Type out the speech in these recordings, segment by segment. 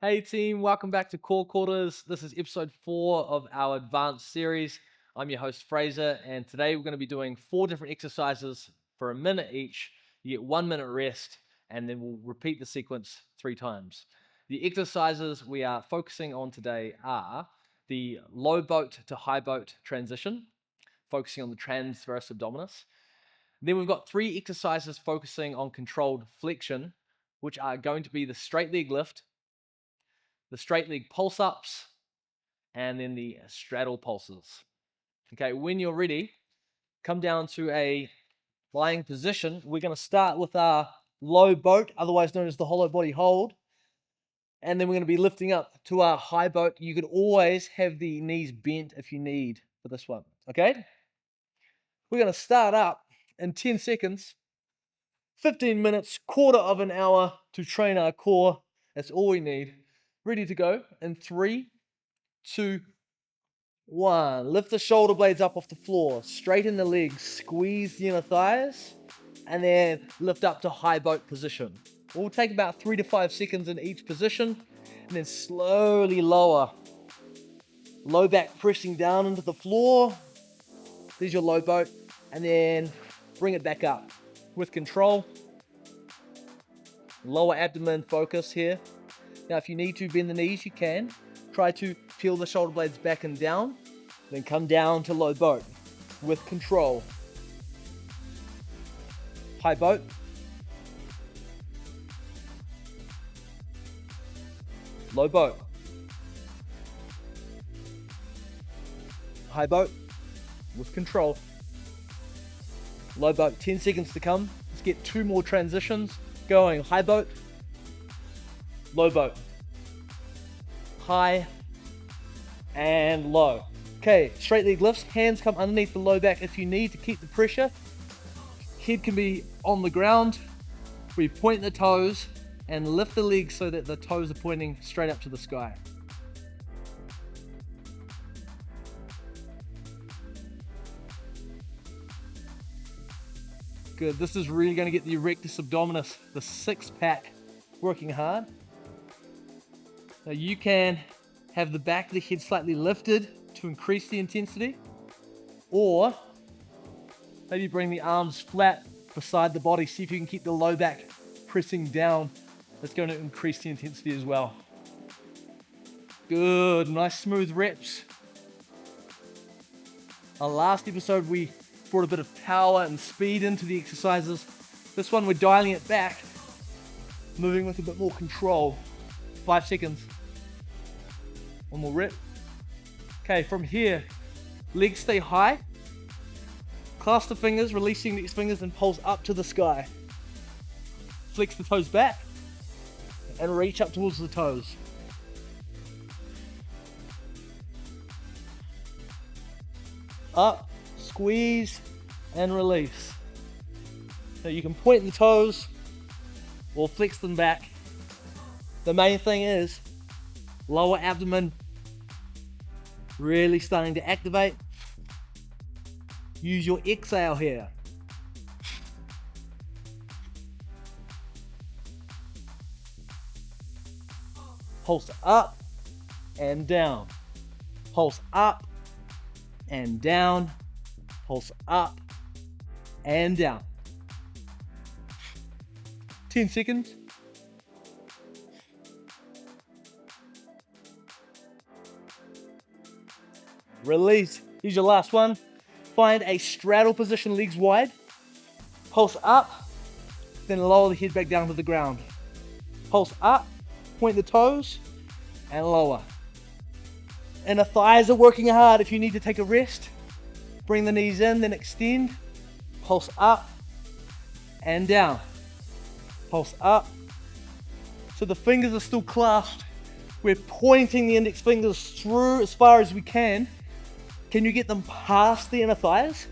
Hey team, welcome back to Core Quarters. This is episode 4 of our advanced series. I'm your host Fraser, and today we're going to be doing 4 different exercises for a minute each. You get 1 minute rest, and then we'll repeat the sequence 3 times. The exercises we are focusing on today are the low boat to high boat transition, focusing on the transverse abdominis. Then we've got 3 exercises focusing on controlled flexion, which are going to be the straight leg lift, the straight leg pulse ups, and then the straddle pulses. Okay, when you're ready, come down to a lying position. We're going to start with our low boat, otherwise known as the hollow body hold. And then we're going to be lifting up to our high boat. You could always have the knees bent if you need for this one. Okay, we're going to start up in 10 seconds, 15 minutes, quarter of an hour to train our core. That's all we need. Ready to go in 3, 2, 1. Lift the shoulder blades up off the floor. Straighten the legs. Squeeze the inner thighs. And then lift up to high boat position. We'll take about 3 to 5 seconds in each position. And then slowly lower. Low back pressing down into the floor. There's your low boat. And then bring it back up with control. Lower abdomen focus here. Now, if you need to bend the knees, you can. Try to peel the shoulder blades back and down. Then come down to low boat with control. High boat. Low boat. High boat with control. Low boat, 10 seconds to come. Let's get 2 more transitions going. High boat. Low boat. High and low. Okay, straight leg lifts. Hands come underneath the low back if you need to keep the pressure. Head can be on the ground. We point the toes and lift the legs so that the toes are pointing straight up to the sky. Good. This is really going to get the erectus abdominis, the 6-pack, working hard. Now you can have the back of the head slightly lifted to increase the intensity, or maybe bring the arms flat beside the body. See if you can keep the low back pressing down. That's going to increase the intensity as well. Good, nice smooth reps. Our last episode we brought a bit of power and speed into the exercises. This one we're dialing it back, moving with a bit more control. 5 seconds. One more rep. Okay, from here, legs stay high. Clasp the fingers, release the index fingers, and pulse up to the sky. Flex the toes back and reach up towards the toes. Up, squeeze, and release. So you can point the toes or flex them back. The main thing is lower abdomen really starting to activate. Use your exhale here. Pulse up and down. Pulse up and down. Pulse up and down. 10 seconds. Release. Here's your last one. Find a straddle position, legs wide. Pulse up, then lower the head back down to the ground. Pulse up, point the toes, and lower. And the thighs are working hard. If you need to take a rest, bring the knees in, then extend. Pulse up and down. Pulse up. So the fingers are still clasped. We're pointing the index fingers through as far as we can. Can you get them past the inner thighs?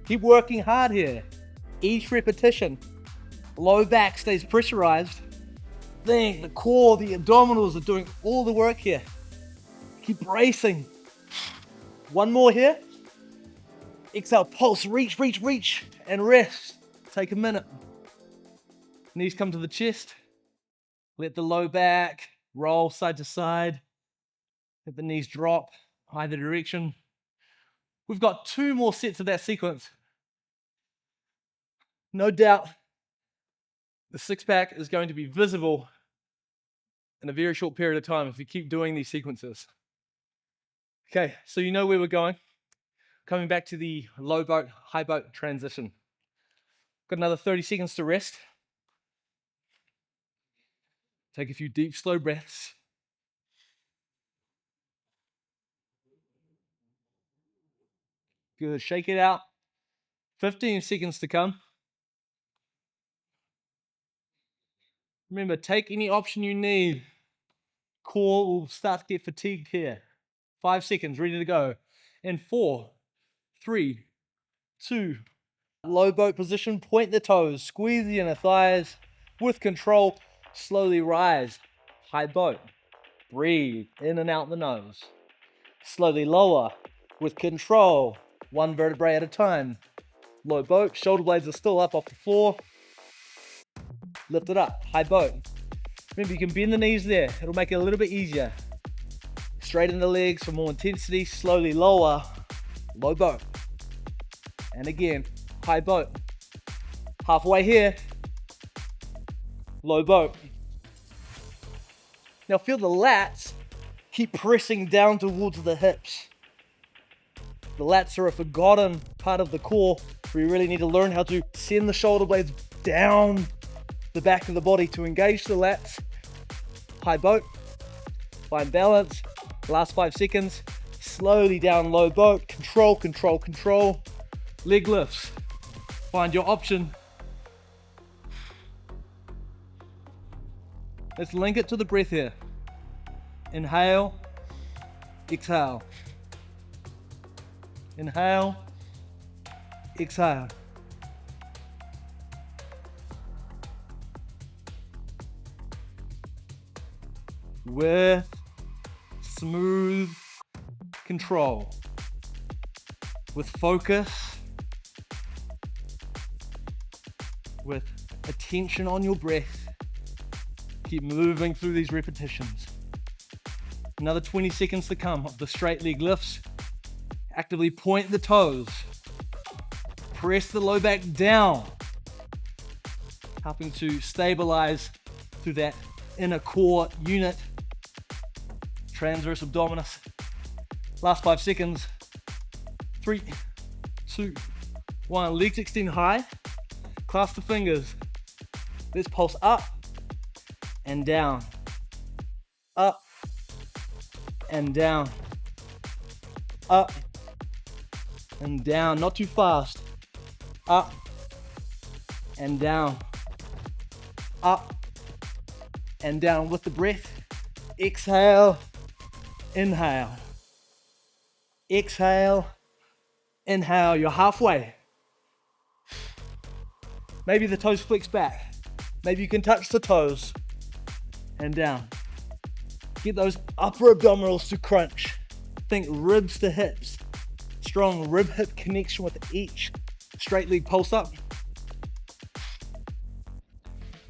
Keep working hard here. Each repetition, low back stays pressurized. Think the core, the abdominals are doing all the work here. Keep bracing. One more here. Exhale, pulse, reach, and rest. Take a minute. Knees come to the chest. Let the low back roll side to side. Let the knees drop either direction. We've got 2 more sets of that sequence. No doubt, the six-pack is going to be visible in a very short period of time if you keep doing these sequences. Okay, so you know where we're going. Coming back to the low boat, high boat transition. Got another 30 seconds to rest. Take a few deep, slow breaths. Good, shake it out. 15 seconds to come. Remember, take any option you need. Core will start to get fatigued here. 5 seconds, ready to go. In 4, 3, 2. Low boat position, point the toes, squeeze the inner thighs. With control, slowly rise. High boat. Breathe in and out the nose. Slowly lower with control. 1 vertebrae at a time. Low boat, shoulder blades are still up off the floor. Lift it up, high boat. Remember, you can bend the knees there. It'll make it a little bit easier. Straighten the legs for more intensity. Slowly lower, low boat. And again, high boat. Halfway here, low boat. Now feel the lats keep pressing down towards the hips. The lats are a forgotten part of the core where you really need to learn how to send the shoulder blades down the back of the body to engage the lats. High boat, find balance, last 5 seconds, slowly down low boat, control, control, control. Leg lifts, find your option. Let's link it to the breath here. Inhale, exhale. Inhale, exhale. With smooth control, with focus, with attention on your breath. Keep moving through these repetitions. Another 20 seconds to come of the straight leg lifts. Actively point the toes. Press the low back down, helping to stabilize through that inner core unit. Transverse abdominis. Last 5 seconds. 3, 2, 1. Legs extend high. Clasp the fingers. Let's pulse up and down. Up and down. Up and down. Not too fast. Up and down. Up and down with the breath. Exhale. Inhale. Exhale. Inhale. You're halfway. Maybe the toes flex back. Maybe you can touch the toes. And down. Get those upper abdominals to crunch. Think ribs to hips. Strong rib-hip connection with each straight leg pulse up.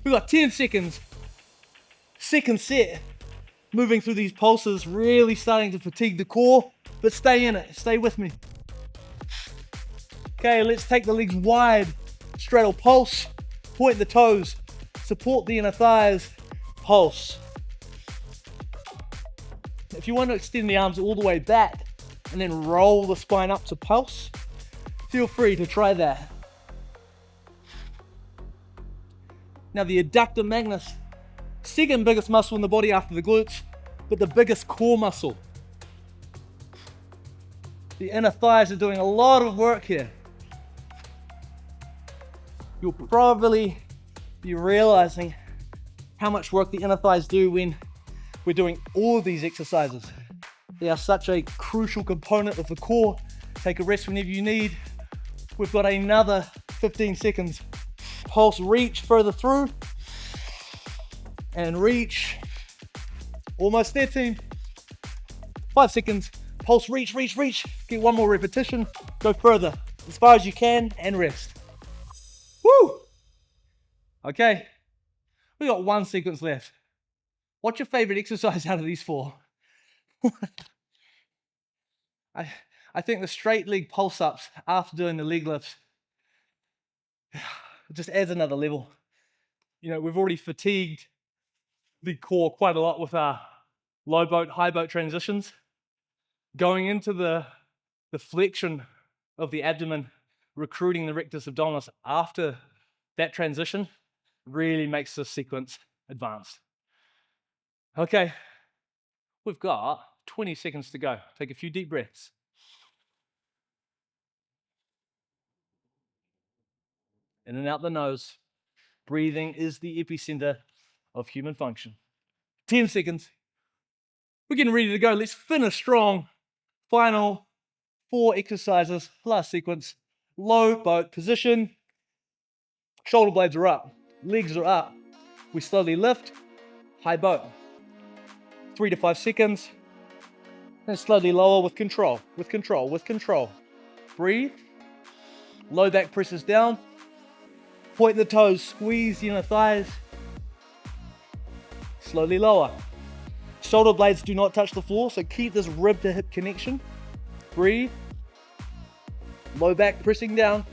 We've got 10 seconds. Second set. Moving through these pulses, really starting to fatigue the core, but stay in it. Stay with me. Okay, let's take the legs wide. Straddle pulse. Point the toes. Support the inner thighs. Pulse. If you want to extend the arms all the way back and then roll the spine up to pulse, feel free to try that. Now the adductor magnus, second biggest muscle in the body after the glutes, but the biggest core muscle. The inner thighs are doing a lot of work here. You'll probably be realizing how much work the inner thighs do when we're doing all of these exercises. They are such a crucial component of the core. Take a rest whenever you need. We've got another 15 seconds. Pulse, reach further through. And reach. Almost there, team. 5 seconds. Pulse, reach, reach, reach. Get one more repetition. Go further, as far as you can, and rest. Woo! Okay, we got 1 sequence left. What's your favorite exercise out of these 4? I think the straight leg pulse ups after doing the leg lifts just adds another level. You know, we've already fatigued the core quite a lot with our low boat, high boat transitions. Going into the flexion of the abdomen, recruiting the rectus abdominis after that transition really makes this sequence advanced. Okay, we've got 20 seconds to go. Take a few deep breaths. In and out the nose. Breathing is the epicenter of human function. 10 seconds. We're getting ready to go. Let's finish strong. Final 4 exercises, last sequence. Low boat position. Shoulder blades are up. Legs are up. We slowly lift. High boat. 3 to 5 seconds. And slowly lower with control, with control, with control. Breathe. Low back presses down. Point the toes, squeeze the inner thighs. Slowly lower. Shoulder blades do not touch the floor, so keep this rib to hip connection. Breathe. Low back pressing down.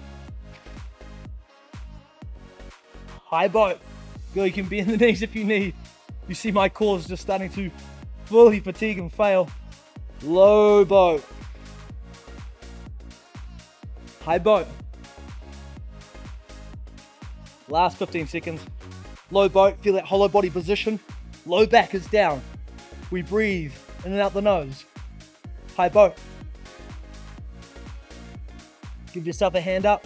High boat. Go, you can bend the knees if you need. You see my core is just starting to fully fatigue and fail. Low boat. High boat. Last 15 seconds. Low boat, feel that hollow body position. Low back is down. We breathe in and out the nose. High boat. Give yourself a hand up.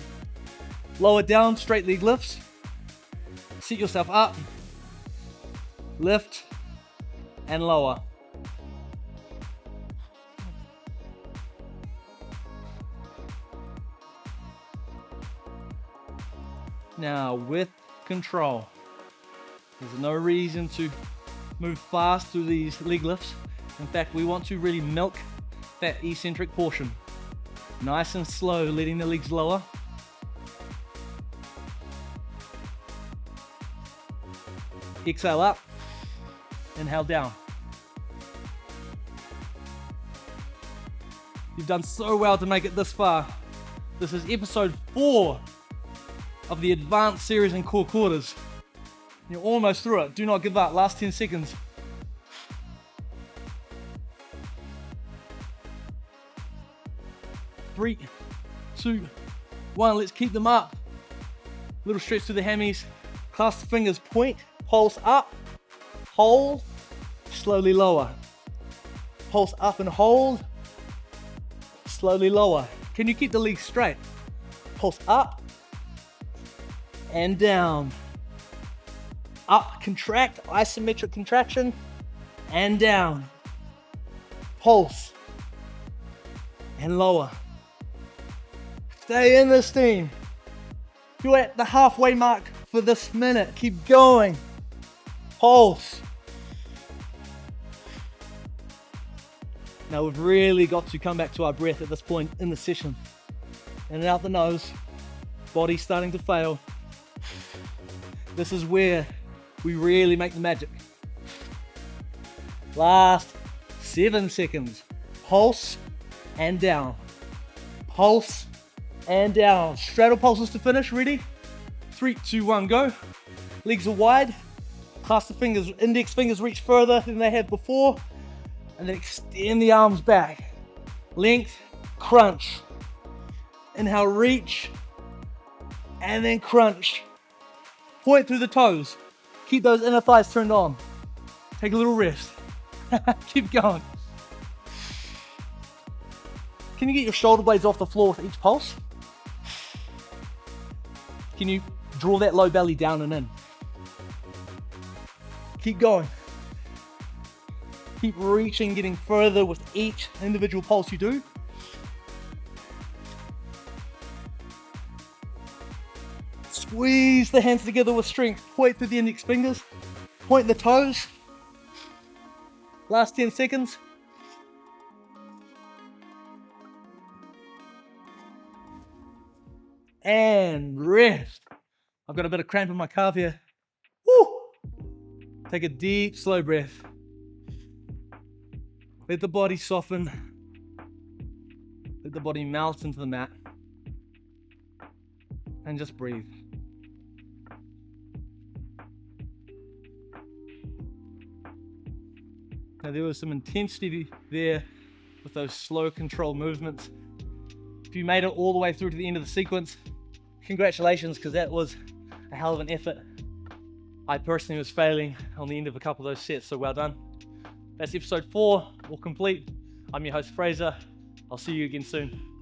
Lower down, straight leg lifts. Sit yourself up. Lift and lower. Now with control. There's no reason to move fast through these leg lifts. In fact, we want to really milk that eccentric portion. Nice and slow, letting the legs lower. Exhale up, inhale down. You've done so well to make it this far. This is episode 4 of the advanced series in core quarters. You're almost through it. Do not give up. Last 10 seconds. Three, 2, 1. Let's keep them up. Little stretch to the hammies. Clasp the fingers, point, pulse up, hold, slowly lower. Pulse up and hold, slowly lower. Can you keep the legs straight? Pulse up and down. Up, contract, isometric contraction, and down. Pulse and lower. Stay in this team. You're at the halfway mark for this minute. Keep going. Pulse. Now we've really got to come back to our breath at this point in the session. In and out the nose. Body starting to fail. This is where we really make the magic. Last 7 seconds. Pulse and down. Pulse and down. Straddle pulses to finish. Ready? 3, 2, 1, go. Legs are wide. Clasp the fingers, index fingers reach further than they have before. And then extend the arms back. Length, crunch. Inhale, reach. And then crunch. Point through the toes. Keep those inner thighs turned on. Take a little rest. Keep going. Can you get your shoulder blades off the floor with each pulse? Can you draw that low belly down and in? Keep going. Keep reaching, getting further with each individual pulse you do. Squeeze the hands together with strength. Point through the index fingers. Point the toes. Last 10 seconds. and rest. I've got a bit of cramp in my calf here. Woo! Take a deep, slow breath. Let the body soften. Let the body melt into the mat. And just breathe. Now there was some intensity there with those slow control movements. If you made it all the way through to the end of the sequence, congratulations, because that was a hell of an effort. I personally was failing on the end of a couple of those sets, so well done. That's episode 4, all complete. I'm your host, Fraser. I'll see you again soon.